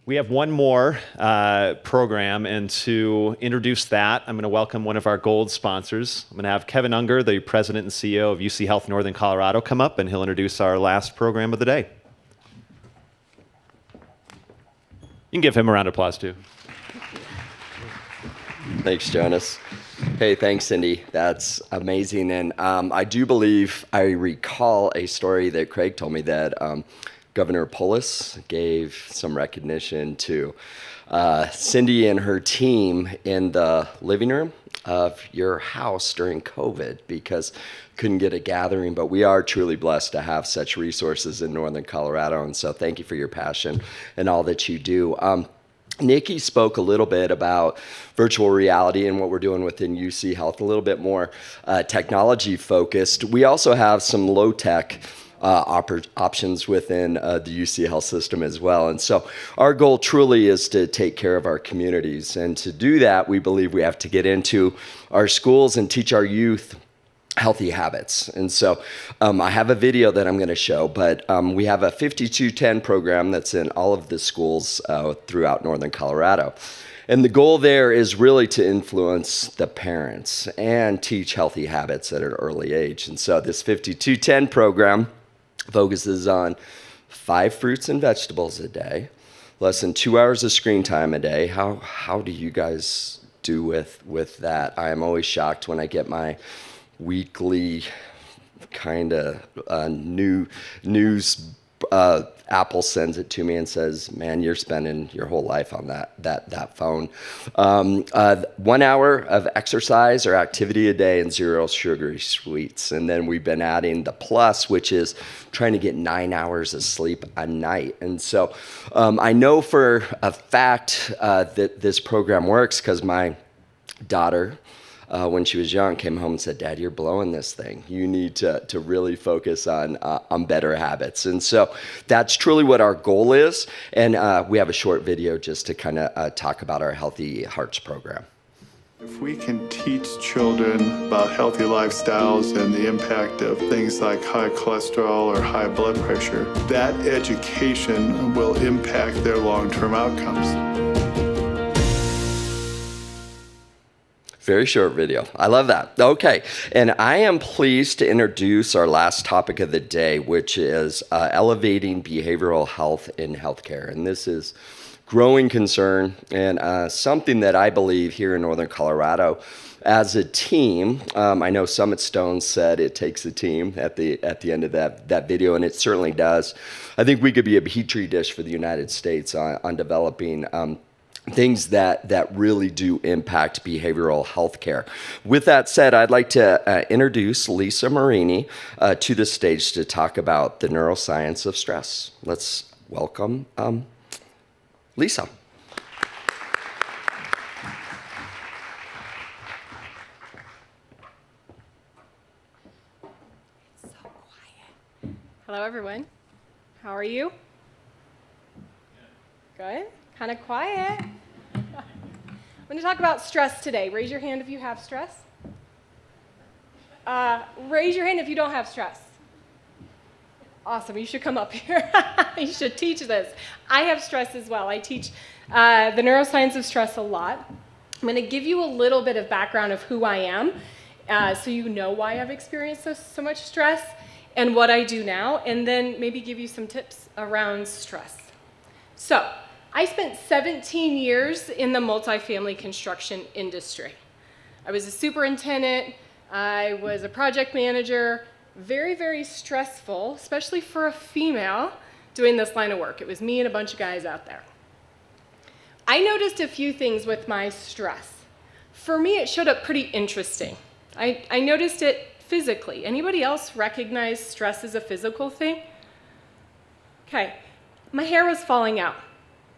We have one more program, and to introduce that, I'm going to welcome one of our gold sponsors. I'm going to have Kevin Unger, the president and CEO of UC Health Northern Colorado, come up, and he'll introduce our last program of the day. You can give him a round of applause, too. Thanks, Jonas. Hey, thanks, Cindy. That's amazing. And I do believe I recall a story that Craig told me that Governor Polis gave some recognition to Cindy and her team in the living room of your house during COVID because couldn't get a gathering, but we are truly blessed to have such resources in Northern Colorado. And so thank you for your passion and all that you do. Nikki spoke a little bit about virtual reality and what we're doing within UC Health, a little bit more technology focused. We also have some low tech options within the UC Health system as well. And so our goal truly is to take care of our communities. And to do that, we believe we have to get into our schools and teach our youth healthy habits. And so I have a video that I'm going to show, but we have a 5210 program that's in all of the schools throughout Northern Colorado. And the goal there is really to influence the parents and teach healthy habits at an early age. And so this 5210 program focuses on 5 fruits and vegetables a day, less than 2 hours of screen time a day. How do you guys do with that? I am always shocked when I get my weekly kind of news. Apple sends it to me and says, "Man, you're spending your whole life on that phone." 1 hour of exercise or activity a day and 0 sugary sweets. And then we've been adding the plus, which is trying to get 9 hours of sleep a night. And so I know for a fact that this program works because my daughter, when she was young, came home and said, "Dad, you're blowing this thing. You need to really focus on better habits." And so that's truly what our goal is. And we have a short video just to kind of talk about our Healthy Hearts program. If we can teach children about healthy lifestyles and the impact of things like high cholesterol or high blood pressure, that education will impact their long-term outcomes. Very short video. I love that. Okay, and I am pleased to introduce our last topic of the day, which is elevating behavioral health in healthcare. And this is growing concern and something that I believe here in Northern Colorado as a team. I know Summit Stone said it takes a team at the end of that video, and it certainly does. I think we could be a petri dish for the United States on developing things that really do impact behavioral health care. With that said, I'd like to introduce Lisa Marini to the stage to talk about the neuroscience of stress. Let's welcome Lisa. So quiet. Hello, everyone. How are you? Good. Kind of quiet. I'm going to talk about stress today. Raise your hand if you have stress. Raise your hand if you don't have stress. Awesome. You should come up here. You should teach this. I have stress as well. I teach the neuroscience of stress a lot. I'm going to give you a little bit of background of who I am so you know why I've experienced so much stress and what I do now, and then maybe give you some tips around stress. So, I spent 17 years in the multifamily construction industry. I was a superintendent, I was a project manager, very, very stressful, especially for a female doing this line of work. It was me and a bunch of guys out there. I noticed a few things with my stress. For me, it showed up pretty interesting. I noticed it physically. Anybody else recognize stress as a physical thing? Okay, my hair was falling out.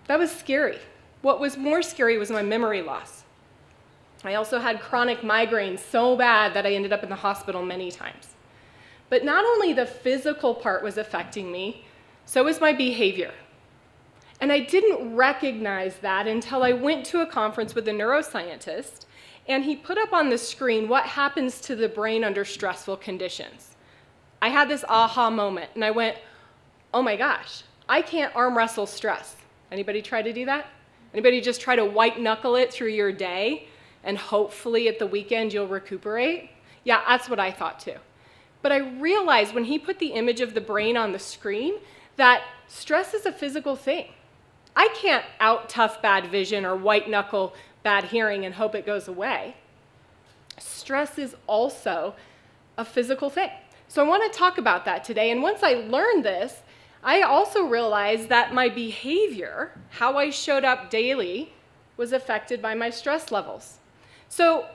That was scary. What was more scary was my memory loss. I also had chronic migraines so bad that I ended up in the hospital many times. But not only the physical part was affecting me, so was my behavior. And I didn't recognize that until I went to a conference with a neuroscientist, and he put up on the screen what happens to the brain under stressful conditions. I had this aha moment, and I went, oh my gosh, I can't arm wrestle stress. Anybody try to do that? Anybody just try to white knuckle it through your day and hopefully at the weekend you'll recuperate? Yeah, that's what I thought too. But I realized when he put the image of the brain on the screen that stress is a physical thing. I can't out-tough bad vision or white knuckle bad hearing and hope it goes away. Stress is also a physical thing. So I want to talk about that today. And once I learned this, I also realized that my behavior, how I showed up daily, was affected by my stress levels. So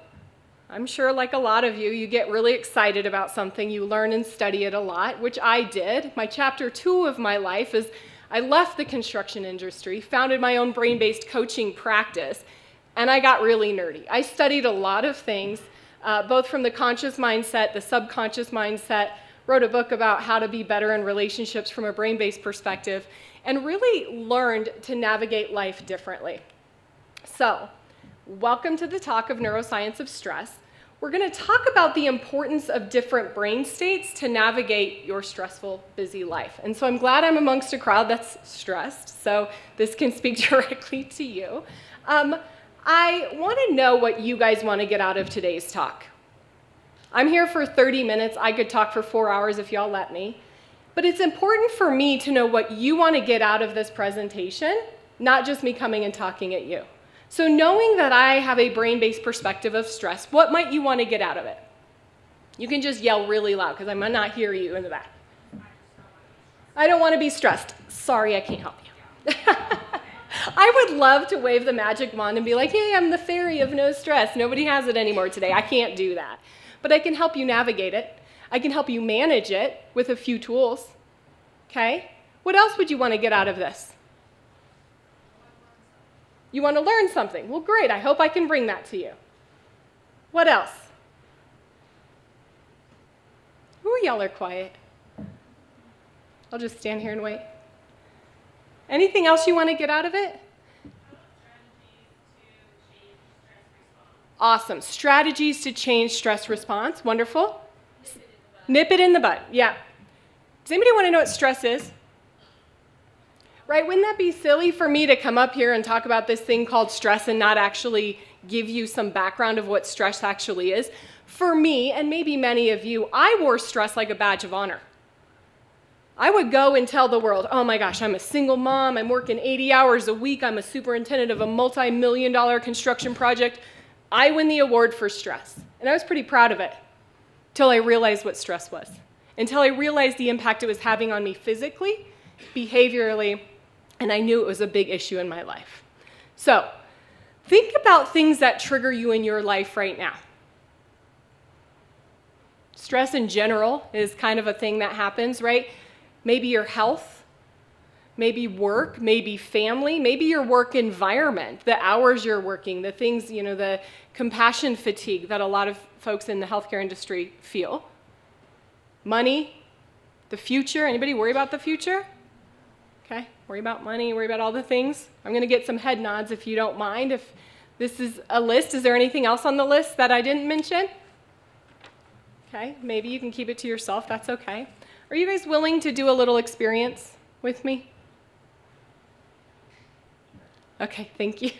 I'm sure like a lot of you, you get really excited about something, you learn and study it a lot, which I did. My chapter 2 of my life is I left the construction industry, founded my own brain-based coaching practice, and I got really nerdy. I studied a lot of things, both from the conscious mindset, the subconscious mindset, wrote a book about how to be better in relationships from a brain-based perspective, and really learned to navigate life differently. So, welcome to the talk of Neuroscience of Stress. We're going to talk about the importance of different brain states to navigate your stressful, busy life. And so I'm glad I'm amongst a crowd that's stressed, so this can speak directly to you. I want to know what you guys want to get out of today's talk. I'm here for 30 minutes. I could talk for 4 hours if y'all let me. But it's important for me to know what you want to get out of this presentation, not just me coming and talking at you. So knowing that I have a brain-based perspective of stress, what might you want to get out of it? You can just yell really loud because I might not hear you in the back. I don't want to be stressed. Sorry, I can't help you. I would love to wave the magic wand and be like, hey, I'm the fairy of no stress. Nobody has it anymore today. I can't do that. But I can help you navigate it. I can help you manage it with a few tools. Okay? What else would you want to get out of this? You want to learn something? Well, great. I hope I can bring that to you. What else? Ooh, y'all are quiet. I'll just stand here and wait. Anything else you want to get out of it? Awesome. Strategies to change stress response. Wonderful. Nip it in the bud. Yeah. Does anybody want to know what stress is? Right? Wouldn't that be silly for me to come up here and talk about this thing called stress and not actually give you some background of what stress actually is? For me, and maybe many of you, I wore stress like a badge of honor. I would go and tell the world, oh my gosh, I'm a single mom, I'm working 80 hours a week, I'm a superintendent of a multi-million-dollar construction project. I win the award for stress. And I was pretty proud of it until I realized what stress was. Until I realized the impact it was having on me physically, behaviorally, and I knew it was a big issue in my life. So, think about things that trigger you in your life right now. Stress in general is kind of a thing that happens, right? Maybe your health, maybe work, maybe family, maybe your work environment, the hours you're working, the things, the compassion fatigue that a lot of folks in the healthcare industry feel. Money, the future. Anybody worry about the future? Okay, worry about money, worry about all the things. I'm going to get some head nods if you don't mind. If this is a list, is there anything else on the list that I didn't mention? Okay, maybe you can keep it to yourself. That's okay. Are you guys willing to do a little experience with me? Okay, thank you.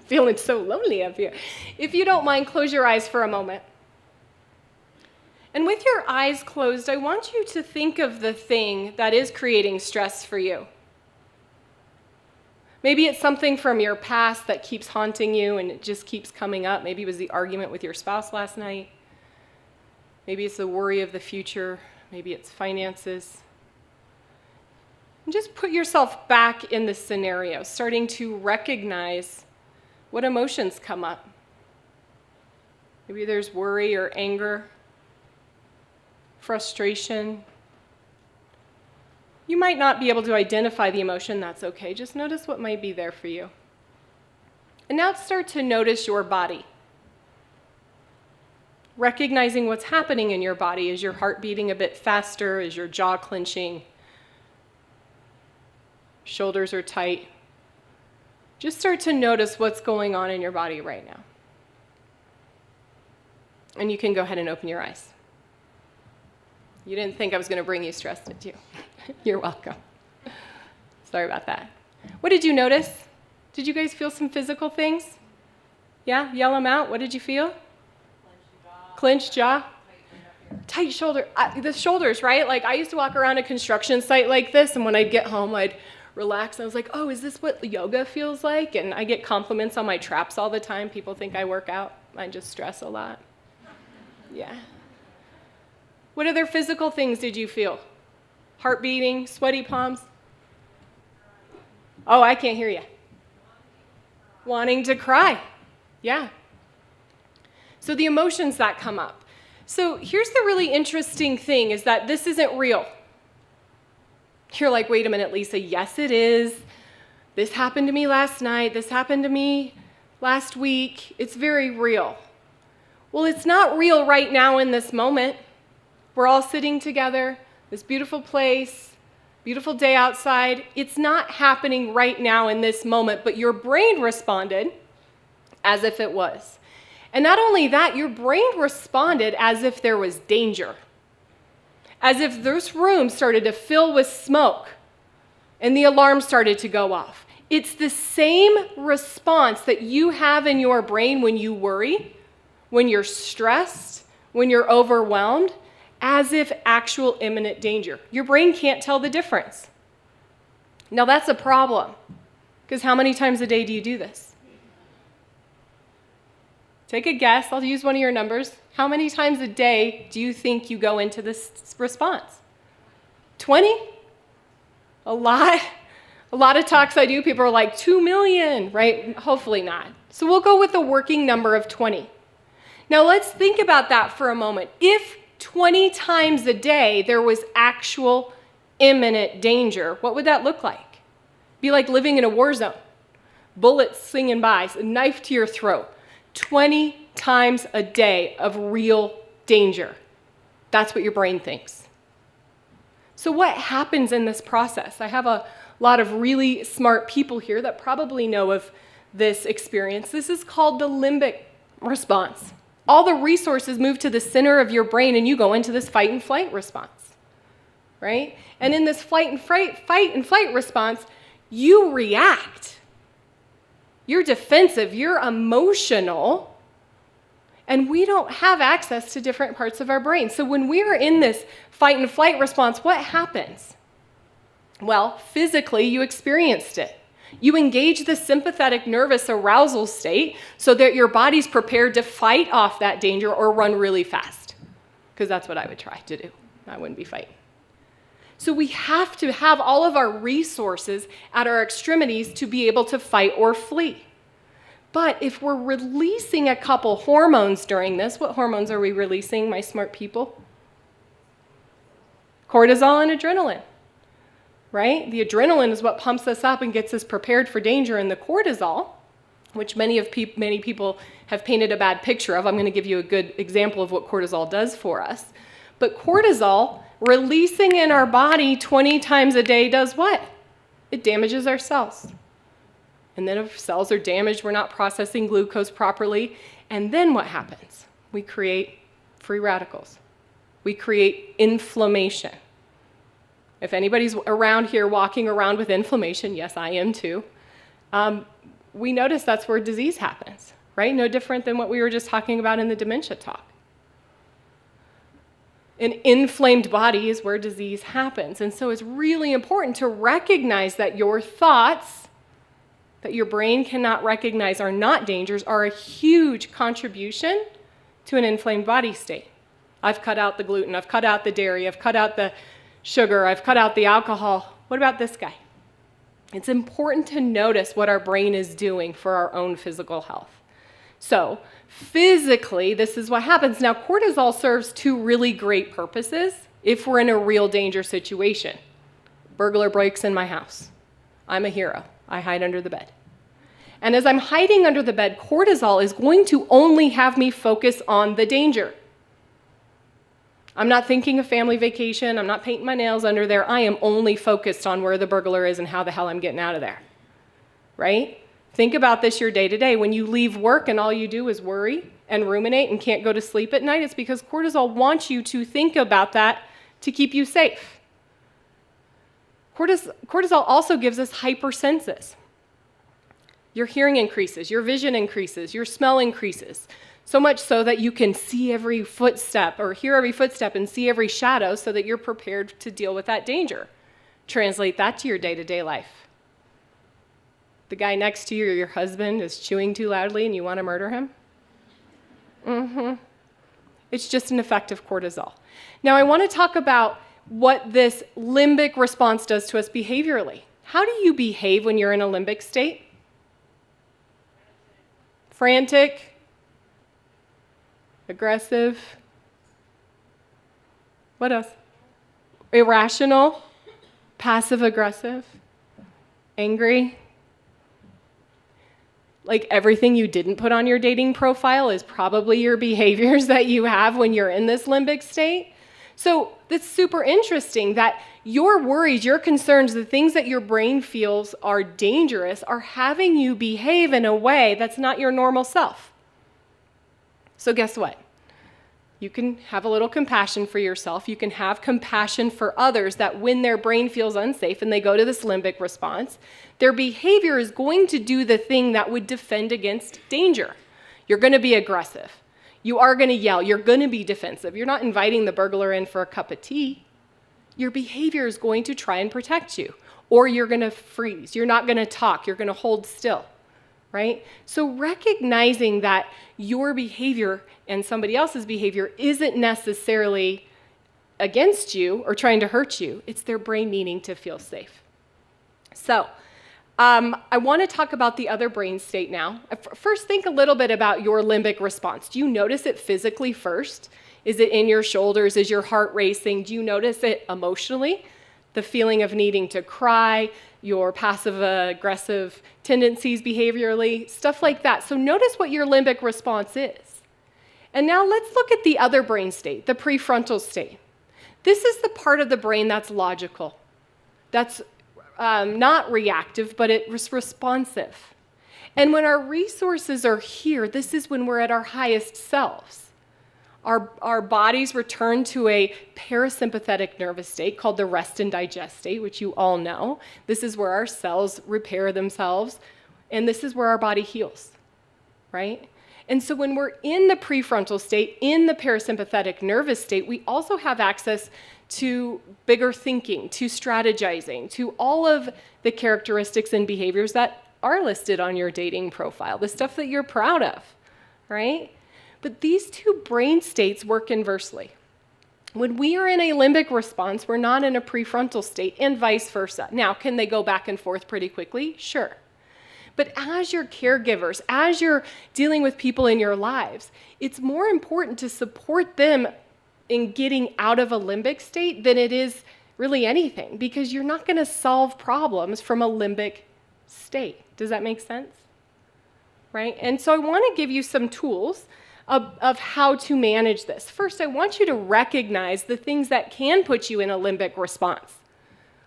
Feeling so lonely up here. If you don't mind, close your eyes for a moment. And with your eyes closed, I want you to think of the thing that is creating stress for you. Maybe it's something from your past that keeps haunting you and it just keeps coming up. Maybe it was the argument with your spouse last night. Maybe it's the worry of the future. Maybe it's finances. And just put yourself back in the scenario, starting to recognize what emotions come up. Maybe there's worry or anger, frustration. You might not be able to identify the emotion, that's okay. Just notice what might be there for you. And now start to notice your body. Recognizing what's happening in your body. Is your heart beating a bit faster? Is your jaw clenching? Shoulders are tight. Just start to notice what's going on in your body right now. And you can go ahead and open your eyes. You didn't think I was going to bring you stress, did you? You're welcome. Sorry about that. What did you notice? Did you guys feel some physical things? Yeah, yell them out. What did you feel? Clenched jaw. Tight shoulder. The shoulders, right? Like I used to walk around a construction site like this, and when I'd get home, I'd relax. I was like, oh, is this what yoga feels like? And I get compliments on my traps all the time. People think I work out. I just stress a lot. Yeah. What other physical things did you feel? Heart beating, sweaty palms? Oh, I can't hear you. Wanting to cry. Yeah. So the emotions that come up. So here's the really interesting thing is that this isn't real. You're like, wait a minute, Lisa. Yes, it is. This happened to me last night. This happened to me last week. It's very real. Well, it's not real right now in this moment. We're all sitting together, this beautiful place, beautiful day outside. It's not happening right now in this moment, but your brain responded as if it was. And not only that, your brain responded as if there was danger, as if this room started to fill with smoke and the alarm started to go off. It's the same response that you have in your brain when you worry, when you're stressed, when you're overwhelmed, as if actual imminent danger. Your brain can't tell the difference. Now that's a problem, because how many times a day do you do this? Take a guess. I'll use one of your numbers. How many times a day do you think you go into this response? 20? A lot. A lot of talks I do, people are like, 2 million, right? Hopefully not. So we'll go with a working number of 20. Now let's think about that for a moment. If 20 times a day there was actual imminent danger, what would that look like? Be like living in a war zone. Bullets singing by, a knife to your throat. 20 times a day of real danger. That's what your brain thinks. So what happens in this process? I have a lot of really smart people here that probably know of this experience. This is called the limbic response. All the resources move to the center of your brain and you go into this fight and flight response, right? And in this fight and flight response, you react. You're defensive, you're emotional, and we don't have access to different parts of our brain. So when we are in this fight and flight response, what happens? Well, physically, you experienced it. You engage the sympathetic nervous arousal state so that your body's prepared to fight off that danger or run really fast, because that's what I would try to do. I wouldn't be fighting. So we have to have all of our resources at our extremities to be able to fight or flee. But if we're releasing a couple hormones during this, what hormones are we releasing, my smart people? Cortisol and adrenaline. Right? The adrenaline is what pumps us up and gets us prepared for danger, and the cortisol, which many people have painted a bad picture of. I'm going to give you a good example of what cortisol does for us. But cortisol, releasing in our body 20 times a day, does what? It damages our cells. And then if cells are damaged, we're not processing glucose properly. And then what happens? We create free radicals. We create inflammation. If anybody's around here walking around with inflammation, yes, I am too, we notice that's where disease happens, right? No different than what we were just talking about in the dementia talk. An inflamed body is where disease happens. And so it's really important to recognize that your thoughts that your brain cannot recognize are not dangers are a huge contribution to an inflamed body state. I've cut out the gluten, I've cut out the dairy, I've cut out the sugar, I've cut out the alcohol. What about this guy? It's important to notice what our brain is doing for our own physical health. So physically, this is what happens. Now, cortisol serves two really great purposes if we're in a real danger situation. Burglar breaks in my house. I'm a hero. I hide under the bed. And as I'm hiding under the bed, cortisol is going to only have me focus on the danger. I'm not thinking of family vacation. I'm not painting my nails under there. I am only focused on where the burglar is and how the hell I'm getting out of there, right? Think about this your day to day. When you leave work and all you do is worry and ruminate and can't go to sleep at night, it's because cortisol wants you to think about that to keep you safe. Cortisol also gives us hypersenses. Your hearing increases, your vision increases, your smell increases, so much so that you can see every footstep or hear every footstep and see every shadow so that you're prepared to deal with that danger. Translate that to your day-to-day life. The guy next to you or your husband is chewing too loudly and you want to murder him? It's just an effect of cortisol. Now, I want to talk about what this limbic response does to us behaviorally. How do you behave when you're in a limbic state? Frantic, aggressive, what else? Irrational, passive-aggressive, angry. Like everything you didn't put on your dating profile is probably your behaviors that you have when you're in this limbic state. So it's super interesting that your worries, your concerns, the things that your brain feels are dangerous are having you behave in a way that's not your normal self. So guess what? You can have a little compassion for yourself. You can have compassion for others that when their brain feels unsafe and they go to this limbic response, their behavior is going to do the thing that would defend against danger. You're going to be aggressive. You are going to yell. You're going to be defensive. You're not inviting the burglar in for a cup of tea. Your behavior is going to try and protect you, or you're going to freeze. You're not going to talk. You're going to hold still, right? So recognizing that your behavior and somebody else's behavior isn't necessarily against you or trying to hurt you. It's their brain needing to feel safe. So I want to talk about the other brain state now. First, think a little bit about your limbic response. Do you notice it physically first? Is it in your shoulders? Is your heart racing? Do you notice it emotionally? The feeling of needing to cry, your passive-aggressive tendencies behaviorally, stuff like that. So notice what your limbic response is. And now let's look at the other brain state, the prefrontal state. This is the part of the brain that's logical. That's not reactive, but it's responsive. And when our resources are here, this is when we're at our highest selves. Our bodies return to a parasympathetic nervous state called the rest and digest state, which you all know. This is where our cells repair themselves, and this is where our body heals, right? And so when we're in the prefrontal state, in the parasympathetic nervous state, we also have access to bigger thinking, to strategizing, to all of the characteristics and behaviors that are listed on your dating profile, the stuff that you're proud of, right? But these two brain states work inversely. When we are in a limbic response, we're not in a prefrontal state, and vice versa. Now, can they go back and forth pretty quickly? Sure. But as your caregivers, as you're dealing with people in your lives, it's more important to support them in getting out of a limbic state than it is really anything, because you're not going to solve problems from a limbic state. Does that make sense? Right? And so I want to give you some tools of how to manage this. First, I want you to recognize the things that can put you in a limbic response.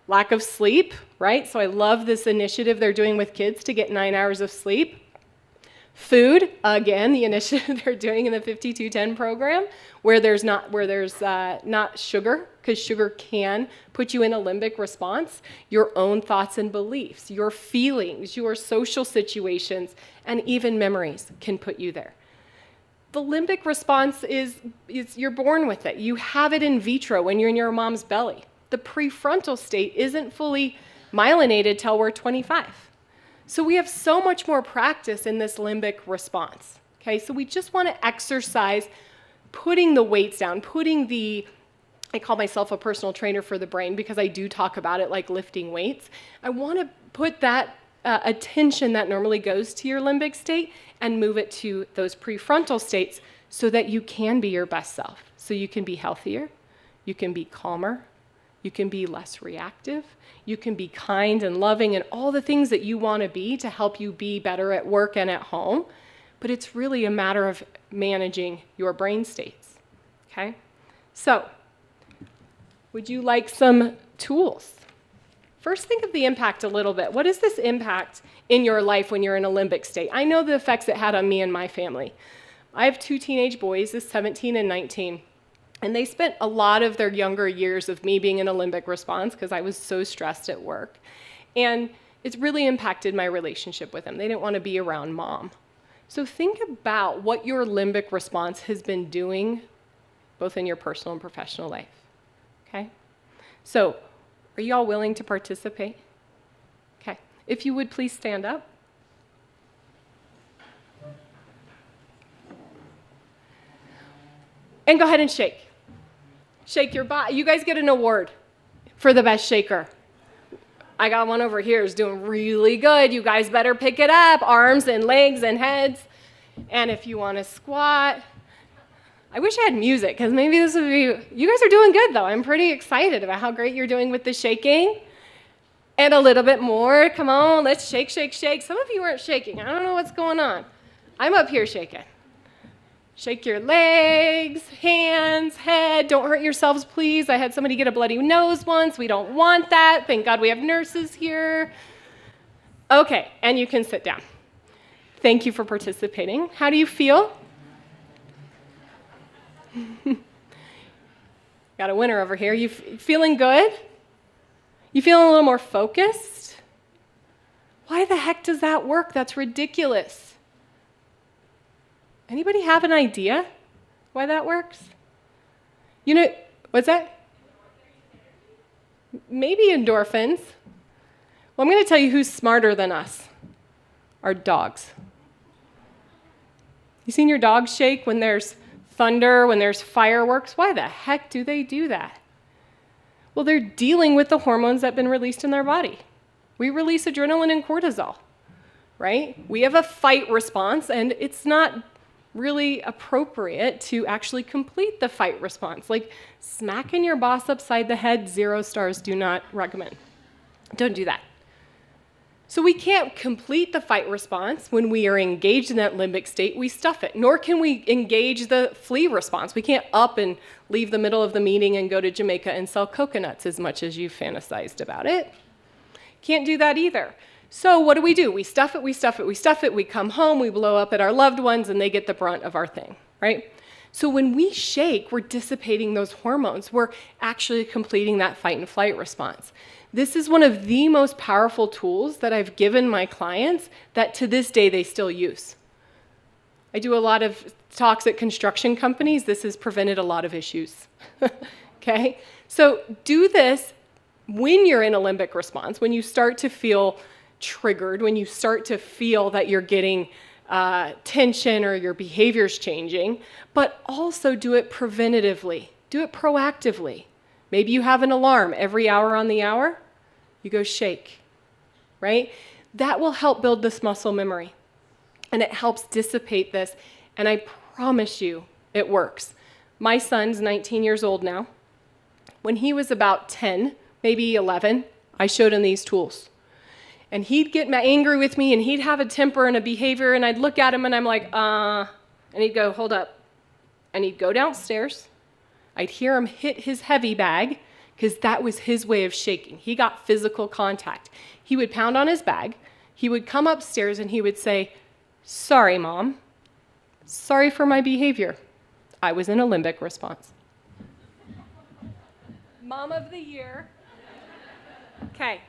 Lack of sleep, right? So I love this initiative they're doing with kids to get 9 hours of sleep. Food, again, the initiative they're doing in the 5210 program, where there's not sugar, because sugar can put you in a limbic response. Your own thoughts and beliefs, your feelings, your social situations, and even memories can put you there. The limbic response is you're born with it. You have it in vitro when you're in your mom's belly. The prefrontal state isn't fully myelinated till we're 25. So we have so much more practice in this limbic response. Okay, so we just want to exercise putting the weights down, I call myself a personal trainer for the brain because I do talk about it like lifting weights. I want to put that attention that normally goes to your limbic state and move it to those prefrontal states so that you can be your best self. So you can be healthier, you can be calmer, you can be less reactive, you can be kind and loving and all the things that you want to be to help you be better at work and at home. But it's really a matter of managing your brain states, okay? So, would you like some tools? First, think of the impact a little bit. What is this impact in your life when you're in a limbic state? I know the effects it had on me and my family. I have 2 teenage boys, 17 and 19. And they spent a lot of their younger years of me being in a limbic response because I was so stressed at work. And it's really impacted my relationship with them. They didn't want to be around mom. So think about what your limbic response has been doing, both in your personal and professional life. Okay? So, are you all willing to participate? Okay. If you would please stand up. And go ahead and shake. Shake your body. You guys get an award for the best shaker. I got one over here who's doing really good. You guys better pick it up. Arms and legs and heads. And if you want to squat, I wish I had music because maybe this would be, you guys are doing good though. I'm pretty excited about how great you're doing with the shaking. And a little bit more. Come on, let's shake, shake, shake. Some of you aren't shaking. I don't know what's going on. I'm up here shaking. Shake your legs, hands, head. Don't hurt yourselves, please. I had somebody get a bloody nose once. We don't want that. Thank God we have nurses here. Okay, and you can sit down. Thank you for participating. How do you feel? Got a winner over here. You feeling good? You feeling a little more focused? Why the heck does that work? That's ridiculous. Anybody have an idea why that works? You know, what's that? Maybe endorphins. Well, I'm going to tell you who's smarter than us. Our dogs. You seen your dog shake when there's thunder, when there's fireworks? Why the heck do they do that? Well, they're dealing with the hormones that have been released in their body. We release adrenaline and cortisol, right? We have a fight response, and it's not really appropriate to actually complete the fight response. Like smacking your boss upside the head, 0 stars, do not recommend. Don't do that. So we can't complete the fight response when we are engaged in that limbic state. We stuff it, nor can we engage the flee response. We can't up and leave the middle of the meeting and go to Jamaica and sell coconuts as much as you fantasized about it. Can't do that either. So what do? We stuff it, we stuff it, we stuff it, we come home, we blow up at our loved ones, and they get the brunt of our thing, right? So when we shake, we're dissipating those hormones. We're actually completing that fight and flight response. This is one of the most powerful tools that I've given my clients that to this day they still use. I do a lot of talks at construction companies. This has prevented a lot of issues, okay? So do this when you're in a limbic response, when you start to feel triggered, when you start to feel that you're getting tension or your behavior's changing, but also do it preventatively. Do it proactively. Maybe you have an alarm every hour on the hour. You go shake, right? That will help build this muscle memory, and it helps dissipate this, and I promise you it works. My son's 19 years old now. When he was about 10, maybe 11, I showed him these tools. And he'd get angry with me, and he'd have a temper and a behavior, and I'd look at him, and I'm like, and he'd go, hold up. And he'd go downstairs. I'd hear him hit his heavy bag, because that was his way of shaking. He got physical contact. He would pound on his bag. He would come upstairs, and he would say, sorry, Mom. Sorry for my behavior. I was in a limbic response. Mom of the year. Okay.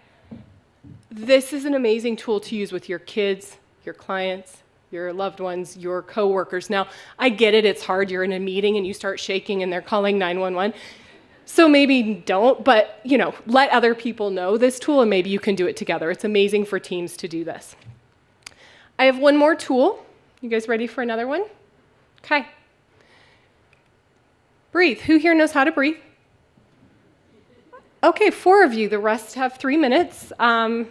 This is an amazing tool to use with your kids, your clients, your loved ones, your coworkers. Now, I get it, it's hard. You're in a meeting and you start shaking and they're calling 911. So maybe don't, but let other people know this tool and maybe you can do it together. It's amazing for teams to do this. I have one more tool. You guys ready for another one? Okay. Breathe. Who here knows how to breathe? Okay, 4 of you. The rest have 3 minutes. I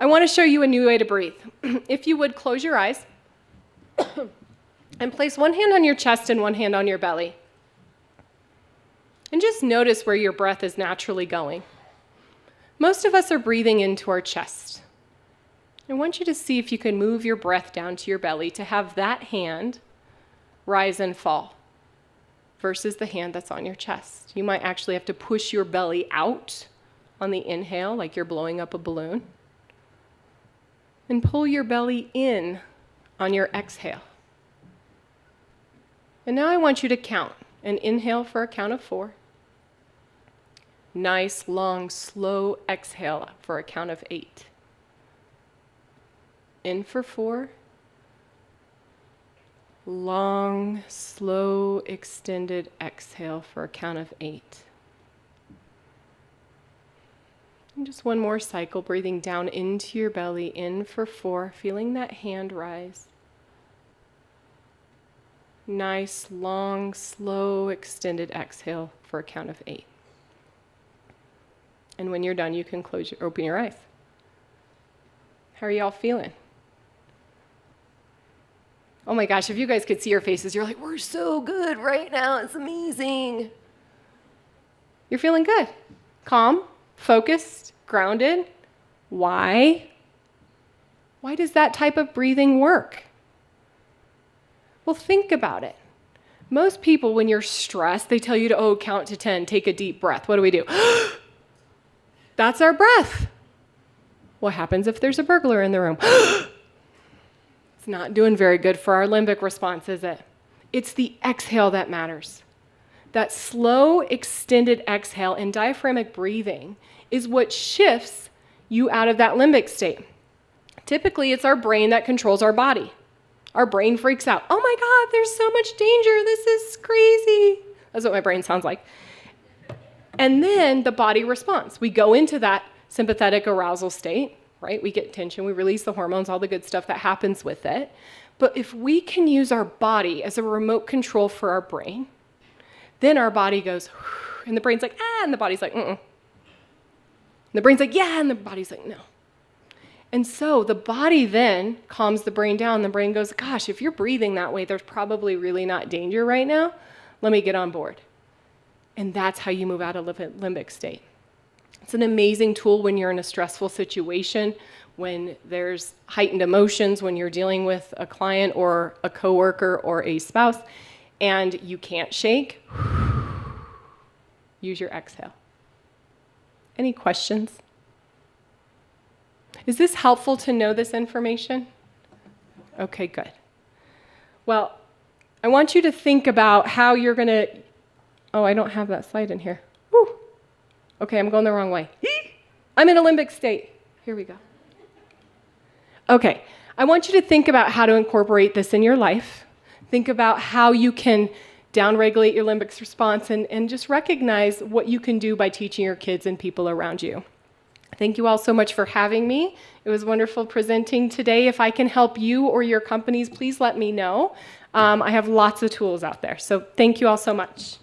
want to show you a new way to breathe. If you would, close your eyes and place one hand on your chest and one hand on your belly. And just notice where your breath is naturally going. Most of us are breathing into our chest. I want you to see if you can move your breath down to your belly to have that hand rise and fall versus the hand that's on your chest. You might actually have to push your belly out on the inhale, like you're blowing up a balloon, and pull your belly in on your exhale. And now I want you to count And inhale for a count of 4. Nice, long, slow exhale for a count of 8. In for 4. Long, slow, extended exhale for a count of 8. And just one more cycle, breathing down into your belly, in for 4, feeling that hand rise. Nice, long, slow, extended exhale for a count of 8. And when you're done, you can open your eyes. How are y'all feeling? Oh my gosh, if you guys could see your faces, you're like, we're so good right now. It's amazing. You're feeling good. Calm, focused, grounded. Why? Why does that type of breathing work? Well, think about it. Most people, when you're stressed, they tell you to, count to 10, take a deep breath. What do? That's our breath. What happens if there's a burglar in the room? It's not doing very good for our limbic response, is it? It's the exhale that matters. That slow, extended exhale and diaphragmatic breathing is what shifts you out of that limbic state. Typically, it's our brain that controls our body. Our brain freaks out. Oh my God, there's so much danger. This is crazy. That's what my brain sounds like. And then the body responds. We go into that sympathetic arousal state, right? We get tension, we release the hormones, all the good stuff that happens with it. But if we can use our body as a remote control for our brain, then our body goes, and the brain's like, and the body's like, And the brain's like, yeah, and the body's like, no. And so the body then calms the brain down. The brain goes, gosh, if you're breathing that way, there's probably really not danger right now. Let me get on board. And that's how you move out of limbic state. It's an amazing tool when you're in a stressful situation, when there's heightened emotions, when you're dealing with a client or a coworker or a spouse, and you can't shake. Use your exhale. Any questions? Is this helpful to know this information? Okay, good. Well, I want you to think about how you're going to... Oh, I don't have that slide in here. Woo. Okay, I'm going the wrong way. I'm in a limbic state. Here we go. Okay, I want you to think about how to incorporate this in your life. Think about how you can downregulate your limbic response and just recognize what you can do by teaching your kids and people around you. Thank you all so much for having me. It was wonderful presenting today. If I can help you or your companies, please let me know. I have lots of tools out there. So thank you all so much.